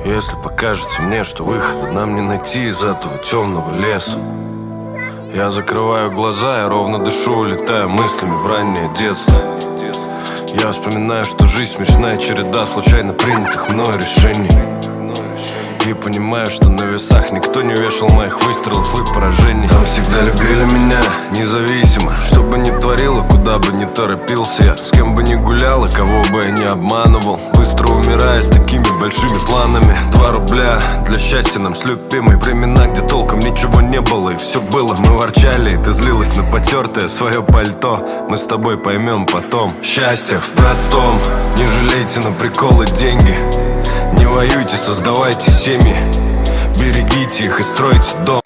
Если покажется мне, что выхода нам не найти из этого темного леса, я закрываю глаза и ровно дышу, улетая мыслями в раннее детство. Я вспоминаю, что жизнь смешная череда случайно принятых мною решений. И понимаю, что на весах никто не вешал моих выстрелов и поражений. Там всегда любили меня, независимо, что бы ни творила, куда бы ни торопился я, с кем бы ни гулял и кого бы я не обманывал, быстро умирая с такими большими планами. 2 рубля для счастья нам с любимой. Времена, где толком ничего не было и все было. Мы ворчали, и ты злилась на потертое свое пальто. Мы с тобой поймем потом. Счастье в простом, не жалейте на приколы деньги. Не воюйте, создавайте семьи, берегите их и стройте дом.